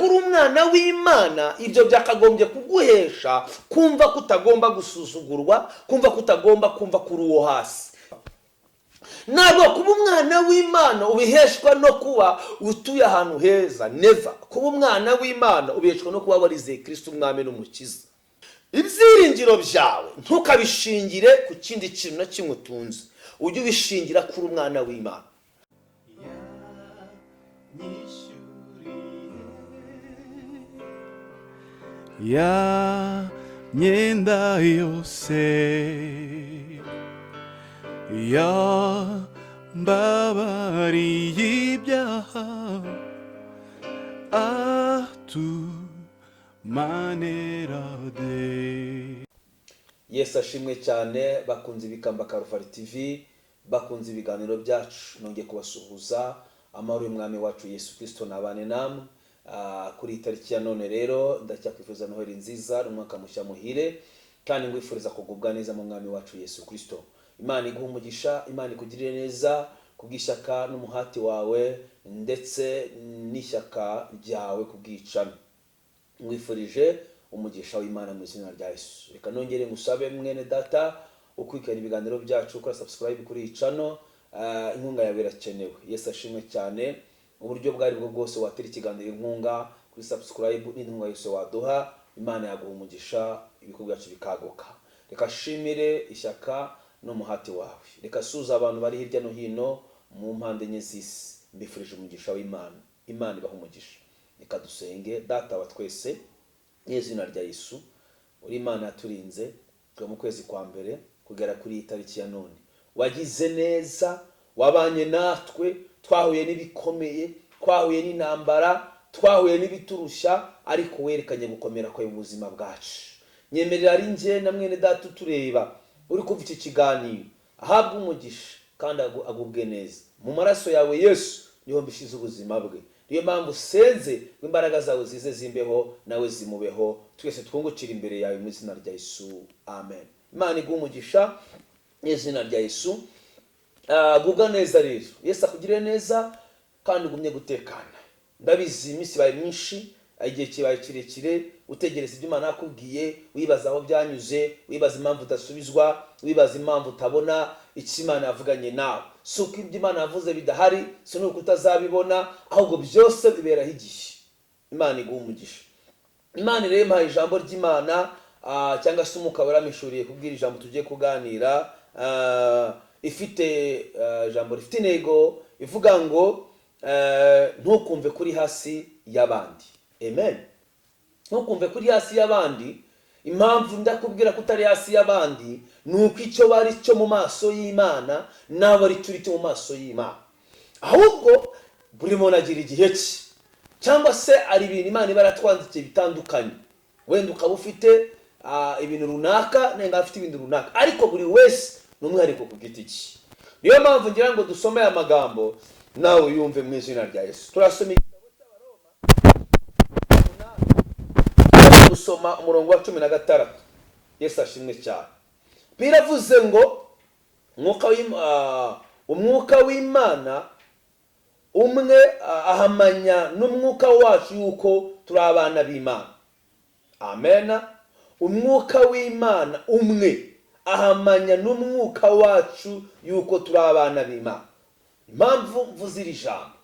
uri umwana w'Imana, ibyo byakagombye kuguhesha kumva kutagomba gusuzugurwa, kumva kutagomba kumva kuri uwo hasi. Ntabwo kuba umwana w'Imana ubiheshwa no kuba utuye ahantu heza, never. Kuba umwana w'Imana ubiheshwa no kuba warizeye Kristo umwami n'umukiza. Ibyiringiro byawe ntukabishingire ku kindi kintu na kimwe utunze, ujye ubishingira kuri umwana w'Imana. Ya myenda yose ya mbabariye ibyaha atumanera de. Yesu ashimwe cyane bakunze ibikamba Karuvali TV, bakunze ibiganiro byacu. Nongeye kubasuhuza, amahoro y'umwami wacu Yesu Kristo nabane namwe. Kuri itariki ya none rero ndacyakwifuza Noheli nziza, umwaka mushya muhire, kandi ngwifuriza kugubwa neza mu mwami wacu Yesu Kristo. Imana iguha umugisha, Imana ikugirire neza kubw'ishyaka n'umuhati wawe ndetse n'ishyaka ryawe kubwicana. Ngwifurije umugisha w'Imana mu izina rya Yesu. Reka nongere ngusabe mwene data ukurikirana ibiganiro byacu, ukora subscribe kuri iyi channel. Inkunga yawe irakenewe. Yesu ashimwe cyane. Uburyo bwari bwo bwose watera ikiganiro inkunga kuri subscribe n'inkunga yose waduha, Imana yaguha umugisha, ibikorwa byacu bikaguka. Reka shimire ishyaka n'umuhati wawe. Reka suza abantu bari hirya no hino mu mpande enye z'isi, mbifurije umugisha w'Imana. Imana ibaha umugisha. Reka dusenge. Data wa twese, mu izina rya Yesu, uri Imana yaturinze mu kwezi kwa mbere kugera kuri itariki ya none. Wagize neza, wabanye natwe, twahuye n'ibikomeye, twahuye n'intambara, twahuye n'ibiturusha, ariko werekanye gukomera kwawe mu buzima bwacu. Nyemerera ari nje na mwene data utureba uri kumva iki kiganiro, ahabwe umugisha kandi agubwe neza. Mu maraso yawe Yesu niho mbishize ubuzima bwe. Niyo mpamvu senze imbaraga zawe zize zimbeho nawe zimubeho, twese twungukira imbere yawe mu izina rya Yesu. Amen. Imana iguha umugisha mu izina rya Yesu. Gubwa neza rero. Yesu akugirire neza kandi ugumye gutekana. Ndabizi iminsi baye myinshi, igihe kibaye kirekire utegereza ibyo Imana yakubwiye, wibaza aho byanyuze, wibaza impamvu udasubizwa, wibaza impamvu utabona icyo Imana yavuganye nawe. Si uko ibyo Imana yavuze bidahari, si nuko utazabibona, ahubwo byose biberaho igihe. Imana iguha umugisha. Imana rero impaye ijambo ry'Imana, cyangwa se umwuka waramishuriye kubwira ijambo tugiye kuganira, ifite ijambo rifite intego ivuga ngo ntukumve kuri hasi y'abandi. Amen. Ntukumve kuri hasi y'abandi. Impamvu ndakubwira ko utari hasi y'abandi nuko icyo bari cyo mu maso y'Imana nawe ari cyo uri cyo mu maso y'Imana. Ahubwo buri muntu agira igihe cye, cyangwa se ari ibintu Imana iba yaratwandikiye bitandukanye. Wenda ukaba ufite ibintu runaka, nenga afite ibintu runaka, ariko buri wese n'umwihariko ku giti cye. Niyo mpamvu ngira ngo dusome aya magambo nawe yumve mu izina rya Yesu. Turasoma igitabo cy'Abaroma, dusoma umurongo wa 16. Yesu ashimwe cyane. Biravuze ngo umwuka w'Imana umwe ahamanya n'umwuka wacu yuko turi abana b'Imana. Amen. Umwuka w'Imana umwe ahamanya n'umwuka wacu yuko turi abana b'Imana. Impamvu mvuze iri jambo,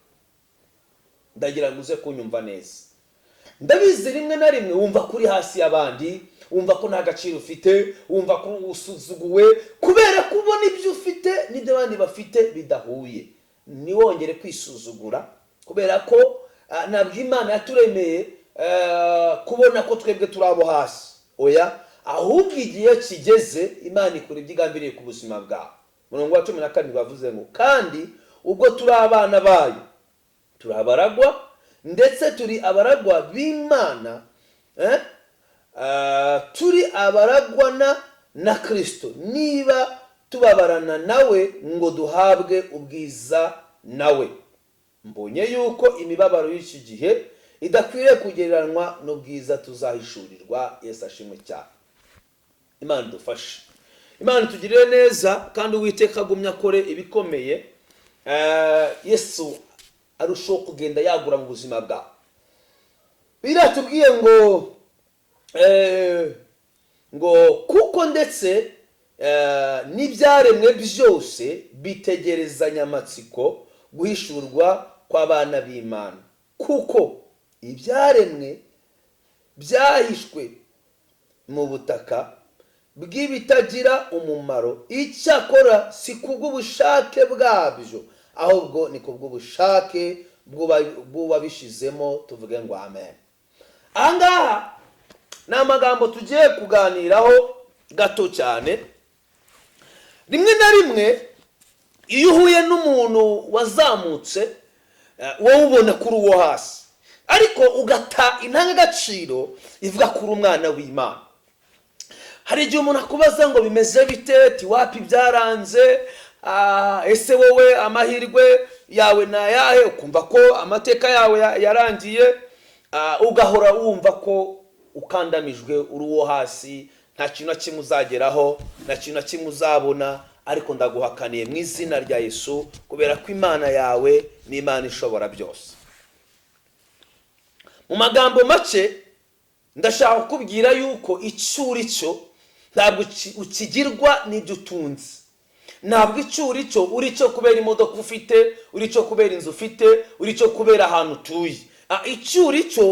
ndagira ngo uze kunyumva neza. Ndabizi rimwe na rimwe wumva kuri hasi y'abandi, wumva ko nta gaciro ufite, wumva ko usuzuguwe kubera kubona ibyo ufite n'ibyo abandi bafite bidahuye. Niwongere kwisuzugura kubera ko ntabwo Imana yaturemeye kubona ko twebwe turi abo hasi. Oya, ahubwo igihe kigeze Imana ikora ibyo igambiriye ku buzima bwawe. Umurongo wa 14 bavuze ngo kandi ubwo turi abana bayo turi abaragwa, ndetse turi abaragwa b'Imana, turi abaragwana na Kristo, niba tubabarana nawe ngo duhabwe ubwiza nawe. Mbonye yuko imibabaro y'iki gihe idakwiriye kugereranywa n'ubwiza tuzahishurirwa. Yesu ashimwe cyane. Imana dufashe. Imana tugirire neza kandi Uwiteka agumya akore ibikomeye. Yesu arushaho kugenda yagura mu buzima bwawe. biratubwiye ngo kuko ndetse n'ibyaremwe byose bitegerezanya amatsiko guhishurwa kw'abana b'Imana, kuko ibyaremwe byahishwe mu butaka bw'ibitagira umumaro, icyakora si kubw'ubushake bwabyo, ahubwo ni kubw'ubushake bw'uwabishizemo. tuvuge ngo amen. Ahangaha ni amagambo tugiye kuganiraho gato cyane. Rimwe na rimwe iyo uhuye n'umuntu wazamutse wowe ubona kuri uwo hasi, ariko ugata intangagaciro ivuga kuri umwana w'Imana. Hari igihe umuntu akubaza ngo bimeze bite, ti wapi byaranze, ese wowe amahirwe yawe na yahe, ukumva ko amateka yawe yarangiye, ugahora wumva ko ukandamijwe, uri uwo hasi, nta kintu na kimwe uzageraho, nta kintu na kimwe uzabona. Ariko ndaguhakaniye mu izina rya Yesu, kubera ko Imana yawe ni Imana ishobora byose. Mu magambo make ndashaka kukubwira yuko icyo uri cyo ntabwo ukigirwa n'ibyo utunze. Ntabwo icyo uri cyo uri cyo kubera imodoka ufite, uri cyo kubera inzu ufite, uri cyo kubera ahantu utuye. Icyo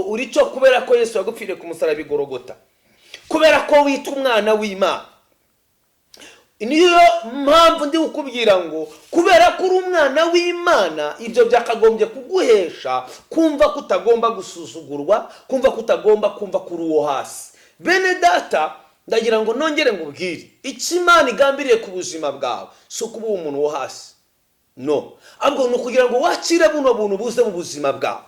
uri cyo kubera ko Yesu yagupfiriye ku musaraba i Golgotha, kubera ko witwa umwana w'Imana. Niyo mpamvu ndi kukubwira ngo kubera ko uri umwana w'Imana, ibyo byakagombye kuguhesha kumva ko utagomba gusuzugurwa, kumva ko utagomba kumva kuri uwo hasi. Bene data, ndagira ngo nongere ngubwire, icyo Imana igambiriye ku buzima bwawe si ukuba umuntu wo hasi, no, ahubwo ni ukugira ngo wakire buno buntu buze mu buzima bwawe.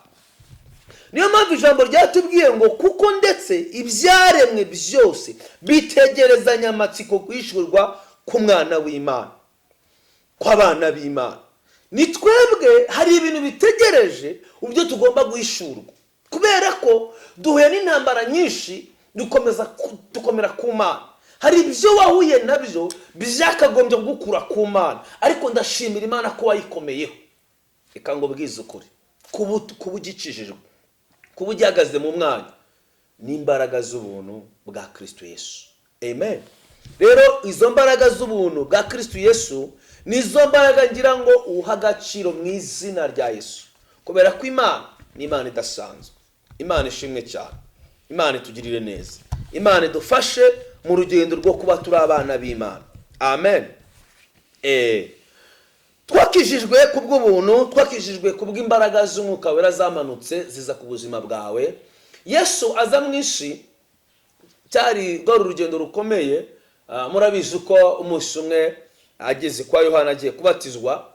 Niyo mpamvu ijambo ryatubwiye ngo kuko ndetse ibyaremwe byose bitegerezanya amatsiko guhishurwa k'umwana w'Imana, kw'abana b'Imana. Ni twebwe hari ibintu bitegereje ubyo tugomba guhishurwa, kubera ko duhuye n'intambara nyinshi, dukomera ku Mana. Hari ibyo wahuye nabyo byakagombye gukura ku Mana, ariko ndashimira Imana ko wayikomeyeho. Reka ngo bwize ukuri, kuba ugikijijwe, kuba ugihagaze mu mwanya n'imbaraga z'ubuntu bwa Kristo Yesu. Amen. Rero izo mbaraga z'ubuntu bwa Kristo Yesu nizo mbaraga ngira ngo uha agaciro mu izina rya Yesu, kubera ko Imana ni Imana idasanzwe. Imana ishimwe cyane, Imana itugirire neza, Imana idufashe mu rugendo rwo kuba turi abana b'Imana. Amen. Twakijijwe kubw'ubuntu, twakijijwe kubw'imbaraga z'Umwuka Wera zamanutse ziza ku buzima bwawe. Yesu aza mu isi, cyari rwari urugendo rukomeye. Murabizi uko umunsi umwe ageze kwa Yohana agiye kubatizwa,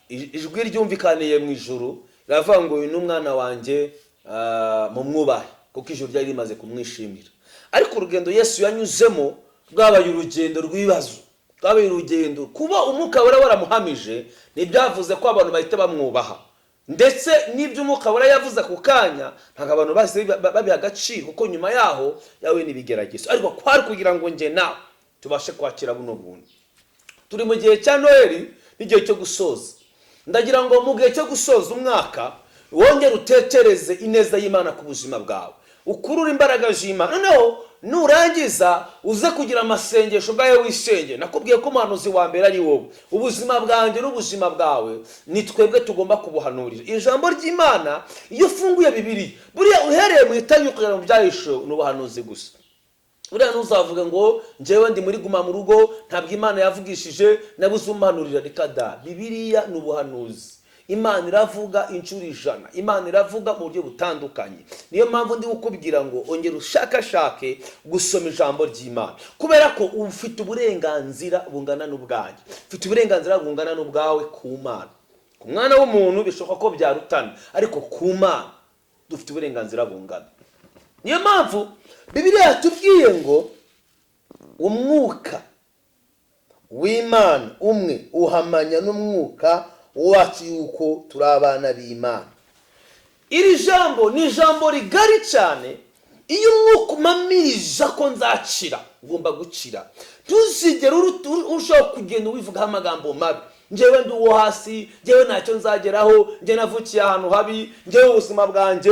ijwi ryumvikaniye mu ijuru riravuga ngo uyu ni umwana wanjye, mumwubahe, kuko ijuru ryari rimaze kumwishimira. Ariko urugendo Yesu yanyuzemo rwabaye urugendo rw'ibibazo, rwabaye urugendo kuba Umwuka Wera waramuhamije ntibyavuze ko abantu bahita bamwubaha, ndetse n'ibyo Umwuka Wera yavuze ku kanya ntabwo abantu bose babiha agaciro, kuko nyuma yaho yawe n'ibigeragezo. Ariko kwari kugira ngo nge nawe tubashe kwakira buno buntu. Turi mu gihe cya Noheli n'igihe cyo gusoza. Ndagira ngo mu gihe cyo gusoza umwaka wongere utekereze ineza y'Imana ku buzima bwawe, ukurura imbaraga z'Imana. Noneho nurangiza uze kugira amasengesho bwawe wisenge. Nakubwiye ko umuhanuzi wa mbere ari wowe. Ubuzima bwanjye n'ubuzima bwawe ni twebwe tugomba kubuhanurira. Ijambo ry'Imana iyo ufunguye Bibiliya, buriya uhereye mu itangira kugera mu byahishuwe n'ubuhanuzi gusa. Buriya ntuzavuga ngo njyewe ndi muri guma mu rugo ntabwo Imana yavugishije nabuze umpanurira. Reka da, Bibiliya ni ubuhanuzi. Imana iravuga inshuro 100, Imana iravuga mu buryo butandukanye. Niyo mpamvu ndi gukubwira ngo ongera ushakashake gusoma ijambo ry'Imana, kubera ko ufite uburenganzira bungana n'ubwanjye, ufite uburenganzira bungana n'ubwawe ku Mana. Ku mwana w'umuntu bishoboka ko byarutana, ariko ku Mana dufite uburenganzira bungana. Niyo mpamvu Bibiliya yatubwiye ngo umwuka w'Imana umwe uhamanya n'umwuka wacu yuko turi abana b'Imana. Iri jambo ni ijambo rigari cyane. Iyo umwuka umamirije ko nzakira, ugomba gukira. Ntuzigere urushaho kugenda ubivugaho amagambo mabi. njyewe ndi uwo hasi, njyewe ntacyo nzageraho, njye navukiye ahantu habi, njyewe ubuzima bwanjye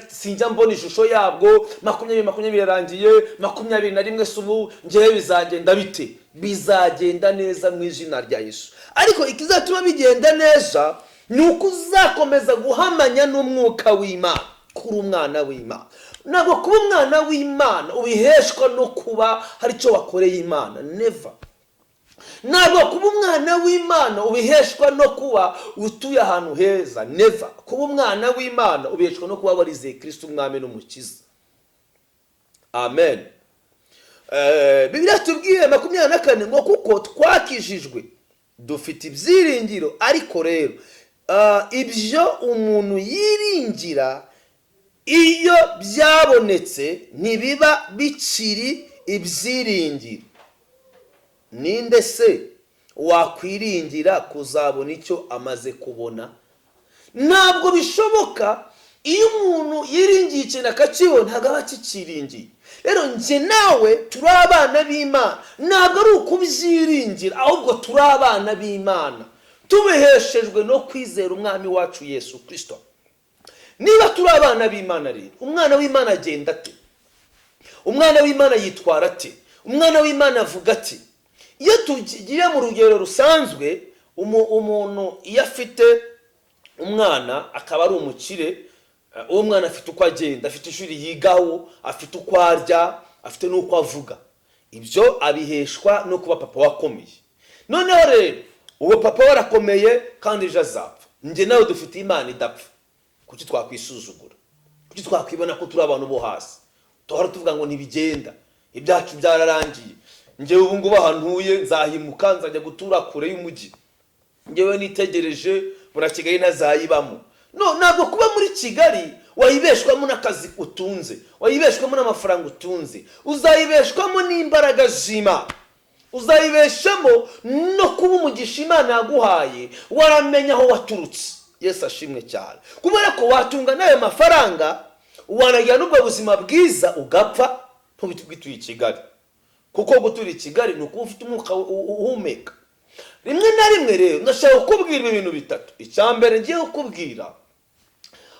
sinjya mbona ishusho yabwo, 2020 yarangiye, 21 subu, njyewe bizagenda bite? Bizagenda neza mu izina rya Yesu. Ariko ikizatuma bigenda neza ni uko uzakomeza guhamanya n'umwuka w'Imana, kuri umwana w'Imana. Ntabwo kuba umwana w'Imana ubiheshwa no kuba hari icyo wakoreye Imana, never. Ntabwo kuba umwana w'Imana ubiheshwa no kuba utuye ahantu heza, never. Kuba umwana w'Imana ubiheshwa no kuba warizeye Kristo umwami n'umukiza. Amen. Bibiliya tubwiye 24 ngo kuko twakijijwe dufite ibyiringiro, ariko rero ibyo umuntu yiringira iyo byabonetse ntibiba bikiri ibyiringiro. Ninde se wakwiringira kuzabona icyo amaze kubona? Ntabwo bishoboka. Iyo umuntu yiringiye ikintu akakibona ntabwo aba akikiringiye. Rero njye nawe turi abana b'Imana, ntabwo ari ukubyiringira, ahubwo turi abana b'Imana tubiheshejwe no kwizera umwami wacu Yesu Kristo. Niba turi abana b'Imana rero, umwana w'Imana agenda ate? Umwana w'Imana yitwara ate? Umwana w'Imana avuga ati? Iyo tugiye mu rugero rusanzwe, umuntu iyo afite umwana akaba ari umukire, uwo mwana afite uko agenda, afite ishuri yigaho, afite uko arya, afite n'uko avuga. Ibyo abiheshwa no kuba papa wakomeye. Noneho rero uwo papa warakomeye kandi ejo azapfa. Njye nawe dufite Imana idapfa. Kuki twakwisuzugura? Kuki twakwibona ko turi abantu bo hasi? Tuhora tuvuga ngo ntibigenda, ibyacu byararangiye. Njyewe ubu ngubu ahantuye nzahimuka, nzajya gutura kure y'umujyi. Njyewe nitegereje bura Kigali ntazayibamo. No, ntabwo kuba muri Kigali wayibeshwamo n'akazi utunze, wayibeshwamo n'amafaranga utunze, uzayibeshwamo n'imbaraga z'Imana, uzayibeshamo no kuba umugisha Imana yaguhaye waramenya aho waturutse. Yesu ashimwe cyane. Kubera ko watunga n'ayo mafaranga wanagira n'ubwo buzima bwiza ugapfa ntubituye Kigali. Kuko gutura i Kigali ni ukuba ufite umwuka uhumeka. Rimwe na rimwe rero ndashaka kukubwira ibintu bitatu. Icyambere ngiye kukubwira,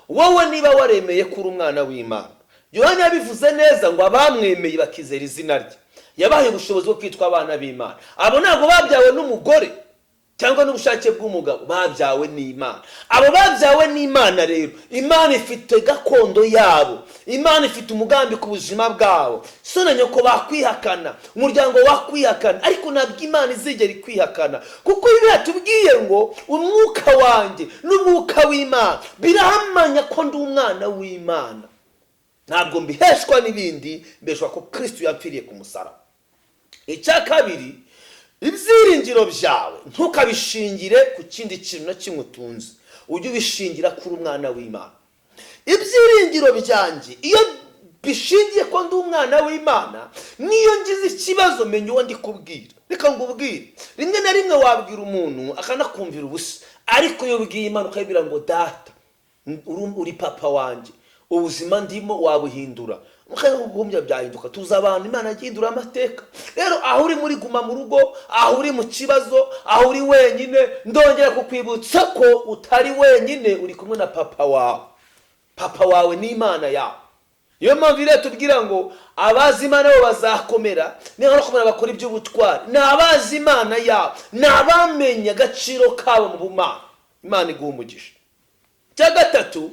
wowe niba waremeye kuri umwana w'Imana, Yohana yabivuze neza ngo abamwemeye bakizera izina rye yabahaye ubushobozi bwo kwitwa abana b'Imana. Abo ntabwo babyawe n'umugore cyangwa n'ubushake bw'umugabo, babyawe n'Imana. Abo babyawe n'Imana rero, Imana ifite gakondo yabo, Imana ifite umugambi ku buzima bwabo. So na nyoko bakwihakana, umuryango wakwihakana, ariko ntabwo Imana izigera ikwihakana, kuko Bibiliya tubwiye ngo umwuka wanjye n'umwuka w'Imana birahamanya ko ndi umwana w'Imana. Ntabwo mbiheshwa n'ibindi, mbeshwa ko Kristo yapfiriye ku musaraba. Icya kabiri, ibyiringiro byawe ntukabishingire ku kindi kintu na kimwe utunze, ujye ubishingira kuri umwana w'Imana. Ibyiringiro byanjye iyo bishingiye ko ndi umwana w'Imana, niyo ngize ikibazo menya uwo ndi kubwira. Reka ngubwire, rimwe na rimwe wabwira umuntu akanakumvira ubusa, ariko iyo ubwiye Imana ukayibwira ngo data uri papa wanjye, ubuzima ndimo wabuhindura, mukagumbya byahinduka. Tuzabana Imana agihindura amateka. Rero aho uri muri guma mu rugo, aho uri mu kibazo, aho uri wenyine, ndongera kukwibutsa ko utari wenyine, uri kumwe na papa wawe. Papa wawe ni Imana yawe. Niyo mpamvu rero tubwira ngo abazi Imana bo bazakomera, niyo barakomera bakora iby'ubutwari. Ni abazi Imana yawe, ni abamenye agaciro kabo mu bumana. Imana iguha umugisha. Cya gatatu,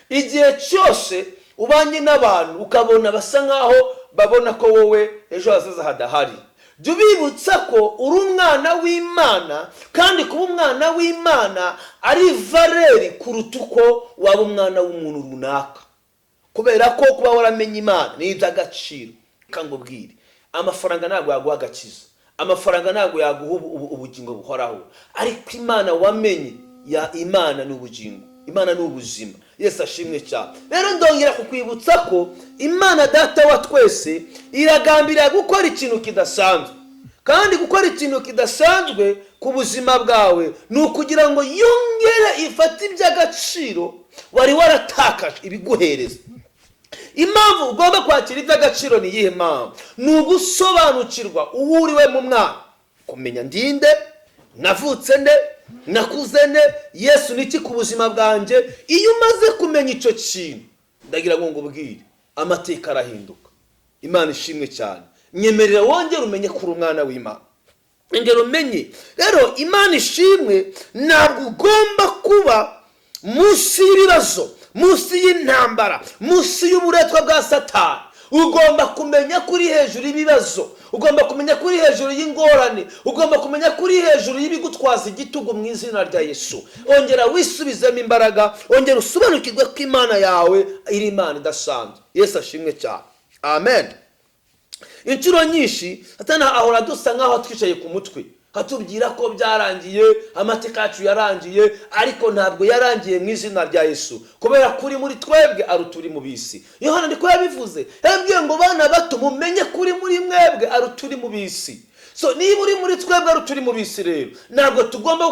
igihe cyose ubanye n'abantu ukabona basa nkaho babona ko wowe ejo hazaza hadahari, jya ubibutsa ko uri umwana w'Imana, kandi kuba umwana w'Imana ari valeri kuruta uko waba umwana w'umuntu runaka. Kubera ko kuba waramenye Imana ni iby'agaciro. Kangubwire, amafaranga ntabwo yaguha agakiza, amafaranga ntabwo yaguha ubugingo buhoraho, ariko Imana wamenye, ya Imana ni ubugingo, Imana ni ubuzima. Yesu ashimwe cyane. Rero ndongera kukwibutsa ko Imana data wa twese iragambira gukora ikintu kidasanzwe, kandi gukora ikintu kidasanzwe ku buzima bwawe ni ukugira ngo yongere ifate iby'agaciro wari waratakaje ibiguhereza. Impamvu ugomba kwakira iby'agaciro ni iyihe mpamvu? Ni ugusobanukirwa uwo uriwe mu mwana, kumenya ndinde, navutse nde, nakuze nde, Yesu niki ku buzima bwanjye. Iyo umaze kumenya icyo kintu, ndagira ngo ngubwire, amateka arahinduka. Imana ishimwe cyane. Nyemerera wongere umenye kuri umwana w'Imana, ngero umenye rero Imana ishimwe. Ntabwo ugomba kuba munsi y'ibibazo, munsi y'intambara, munsi y'uburetwa bwa Satani. Ugomba kumenya kuri hejuru y'ibibazo, ugomba kumenya kuri hejuru y'ingorane, ugomba kumenya kuri hejuru y'ibigutwaza igitugu mu izina rya Yesu. Ongera wisubizemo imbaraga, ongera usobanukirwe ko Imana yawe iri Imana idasanzwe. Yesu ashimwe cyane. Amen. Inshuro nyinshi Satani ahora dusa nkaho twicaye ku mutwe, hatubwira ko byarangiye, amateka yacu yarangiye, ariko ntabwo yarangiye mu izina rya Yesu, kubera kuri muri twebwe ari turi mu bisi. Yohana ndiko yabivuze, yabwiye ngo bana bato mumenye kuri muri mwebwe ari turi mu bisi. So niba uri muri twebwe ari turi mu bisi, rero ntabwo tugomba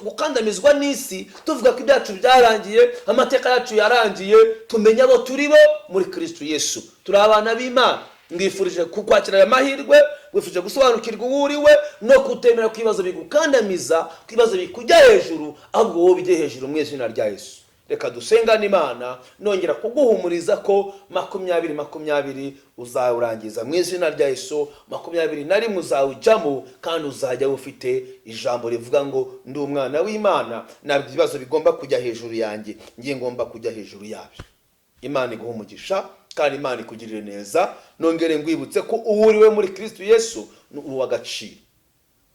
gukandamizwa n'isi tuvuga ko ibyacu byarangiye, amateka yacu yarangiye. Tumenye abo turi bo muri Kristo Yesu, turi abana b'Imana. Ngifurije kukwakira aya mahirwe, wifuje gusobanukirwa uwo uriwe, no kutemera ko ibibazo bigukandamiza, ko ibibazo bikujya hejuru, ahubwo wowe bijye hejuru mu izina rya Yesu. Reka dusengane Imana, nongera kuguhumuriza ko 2020 uzawurangiza mu izina rya Yesu. 2021 uzawujyamo, kandi uzajya ufite ijambo rivuga ngo ndi umwana w'Imana, ntabwo ibibazo bigomba kujya hejuru yanjye, ngiye ngomba kujya hejuru yabyo. Imana iguhe umugisha, kandi Imana ikugirire neza. Nongere ngwibutse ko uwo uriwe muri Kristo Yesu ni uw'agaciro.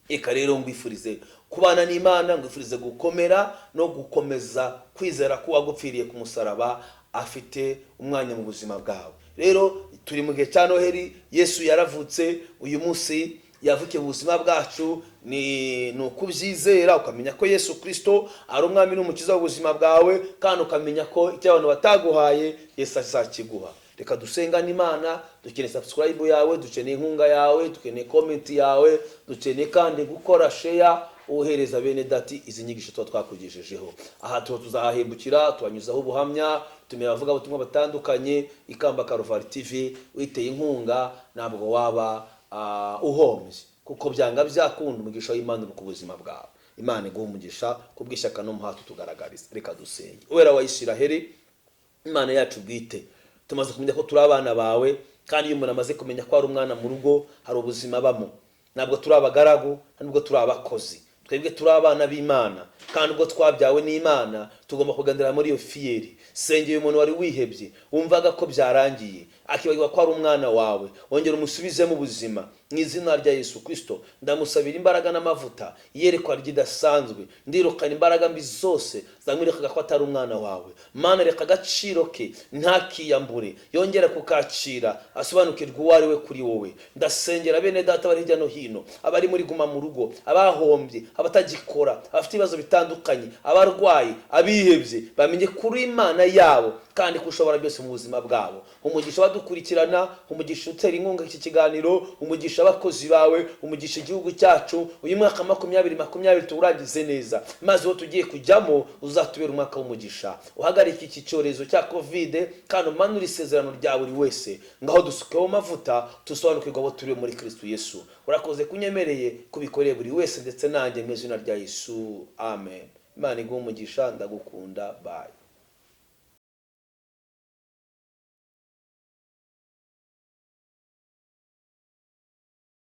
Eka rero ngwifurize kubana n'Imana, ngwifurize gukomera no gukomeza kwizera ko wagupfiriye ku musaraba afite umwanya mu buzima bwawe. Rero turi mu gihe cya Noheli, Yesu yaravutse. Uyu munsi yavukiye mu buzima bwacu, ni ukubyizera ukamenya ko Yesu Kristo ari umwami n'umukiza w'ubuzima bwawe, kandi ukamenya ko icyo abantu bataguhaye Yesu azakiguha. Reka dusengane Imana, dukeneye subscribe yawe, dukeneye inkunga yawe, dukeneye comment yawe, dukeneye kandi gukora share uhereza bene dati izi nyigisho twakugejejeho. Aha tuzahembukira, tubanyuzaho ubuhamya, tumira avuga ubutumwa batandukanye. Ikamba Karuvali TV witeye inkunga ntabwo waba uhombye, kuko byanga byakunda umugisha w'Imana ku buzima bwawe. Imana iguhe umugisha kubwishyaka no muhato tugaragariza. Reka dusenge. Uwera wa Isiraheli, Imana yacu bwite, tumaze kumenya ko turi abana bawe, kandi iyo umuntu amaze kumenya ko ari umwana mu rugo hari ubuzima bamo. Ntabwo turi abagaragu, ntabwo turi abakozi, twebwe turi abana b'Imana, kandi ubwo twabyawe n'Imana tugomba kuganira muri iyo fiyeri. Sengeye umuntu wari wihebye, wumvaga ko byarangiye, akibagirwa ko ari umwana wawe, wongera umusubize mu buzima mu izina rya Yesu Kristo. Ndamusabira imbaraga n'amavuta yerekwa ridasanzwe. Ndirukana imbaraga mbi zose zamwirekaga ko atari umwana wawe. Mana, reka agaciro ke ntakiyambure, yongera kukakira, asobanukirwa uwo ari we kuri wowe. Ndasengera bene data bari hirya no hino, abari muri guma mu rugo, abahombye, abatagikora, abafite ibibazo bitandukanye, abarwayi, abihebye, bamenye kuri Imana yabo kandi kushobora byose mu buzima bwabo. Umugisha badukurikirana, umugisha utera inkunga iki kiganiro, umugisha abakozi bawe, umugisha igihugu cyacu. Uyu mwaka 2020 tuwurangize neza, maze wo tugiye kujyamo uzatubera umwaka w'umugisha. Uhagarike iki cyorezo cya COVID, kandi umanura isezerano rya buri wese. Ngaho dusukeho amavuta, tusobanukirwa abo turi muri Kristo Yesu. Urakoze kunyemereye kubikoreye buri wese, ndetse nanjye mu izina rya Yesu. Amen. Imana iguhe umugisha, ndagukunda. Bye.